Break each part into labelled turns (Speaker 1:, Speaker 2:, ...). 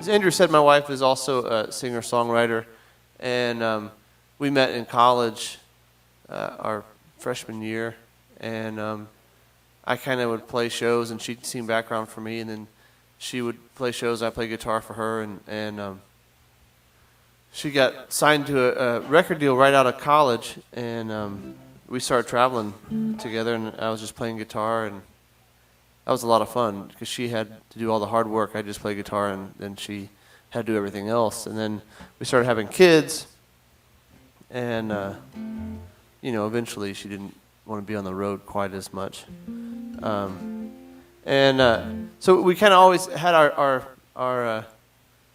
Speaker 1: As Andrew said, my wife is also a singer-songwriter, and we met in college our freshman year, and I kind of would play shows, and she'd sing background for me, and then she would play shows, I play guitar for her, and she got signed to a record deal right out of college, and we started traveling together, and I was just playing guitar, and that was a lot of fun because she had to do all the hard work. I just played guitar, and then she had to do everything else. And then we started having kids, and eventually she didn't want to be on the road quite as much. So we kind of always had our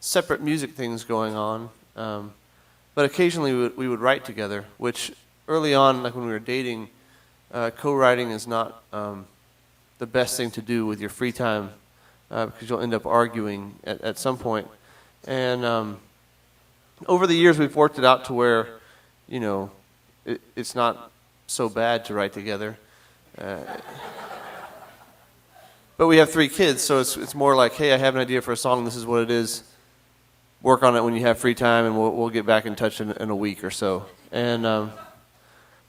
Speaker 1: separate music things going on, but occasionally we would write together, which early on, like when we were dating, co-writing is not the best thing to do with your free time because you'll end up arguing at some point. And over the years, we've worked it out to where, it's not so bad to write together. But we have 3 kids, so it's more like, hey, I have an idea for a song. This is what it is. Work on it when you have free time, and we'll get back in touch in a week or so. And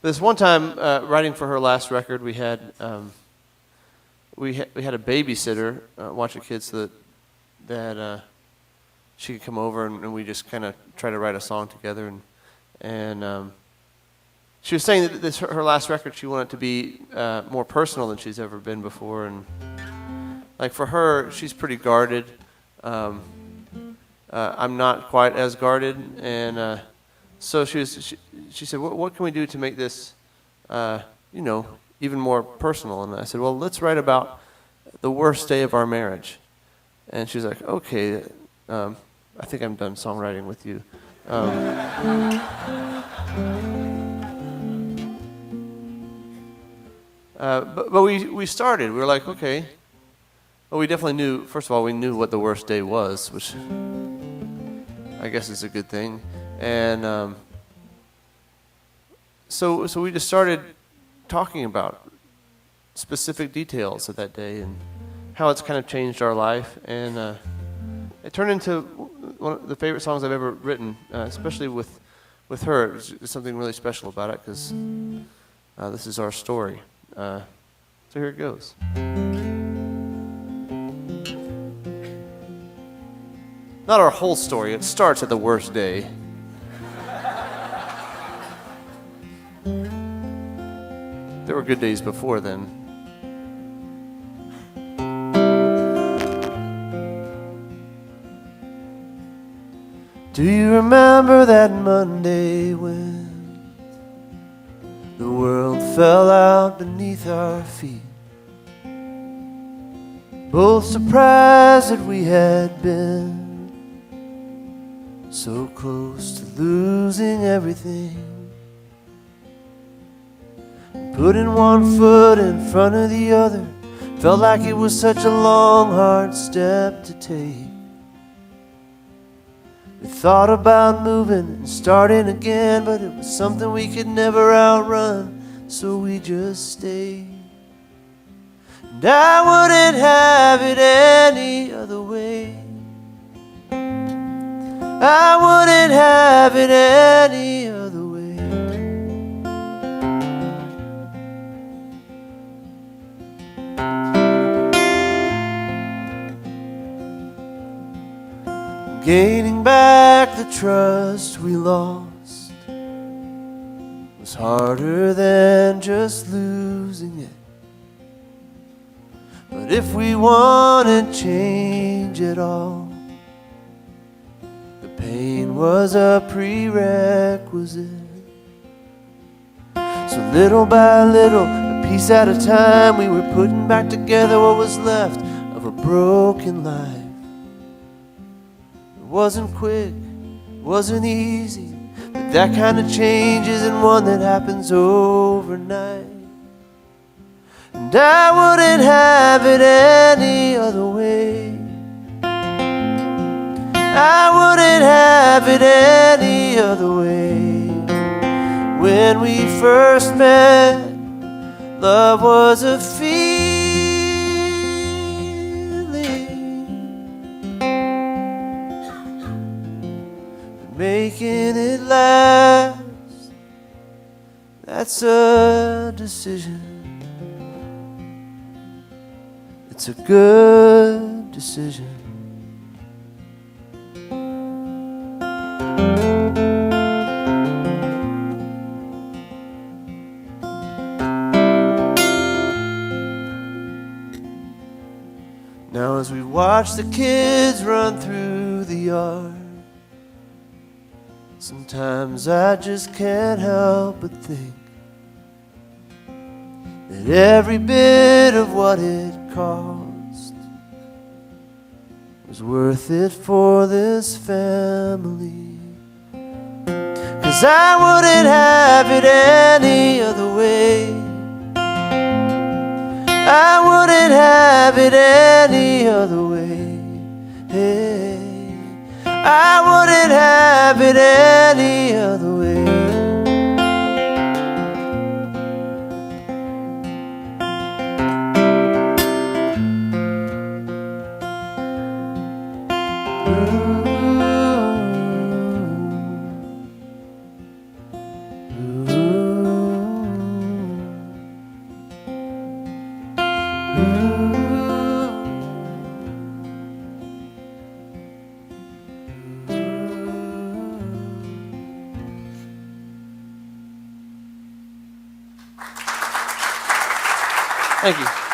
Speaker 1: this one time, writing for her last record, we had a babysitter watch the kids so that she could come over, and we just kind of try to write a song together. And she was saying that her last record, she wanted it to be more personal than she's ever been before. And like for her, she's pretty guarded. I'm not quite as guarded, and so she said, "What can we do to make this, even more personal?" And I said, "Well, let's write about the worst day of our marriage." And she's like, "Okay, I think I'm done songwriting with you." But we started. We were like, okay. Well, we definitely knew. First of all, we knew what the worst day was, which I guess is a good thing. And so we just started talking about specific details of that day and how it's kind of changed our life. And it turned into one of the favorite songs I've ever written, especially with her. There's something really special about it because this is our story. So here it goes. Not our whole story. It starts at the worst day. There were good days before then. Do you remember that Monday when the world fell out beneath our feet? Both surprised that we had been so close to losing everything. Putting one foot in front of the other felt like it was such a long, hard step to take. We thought about moving and starting again, but it was something we could never outrun, so we just stayed. And I wouldn't have it any other way. I wouldn't have it any other way. Gaining back the trust we lost was harder than just losing it. But if we wanted change at all, the pain was a prerequisite. So little by little, a piece at a time, we were putting back together what was left of a broken life. It wasn't quick, it wasn't easy, but that kind of change isn't one that happens overnight. And I wouldn't have it any other way. I wouldn't have it any other way. When we first met, love was a feeling. making it last. That's a decision. It's a good decision. Now as we watch the kids run through the yard, sometimes I just can't help but think that every bit of what it cost was worth it for this family. 'Cause I wouldn't have it any other way. I wouldn't have it any other way. Hey, I wouldn't have it any other way. Thank you.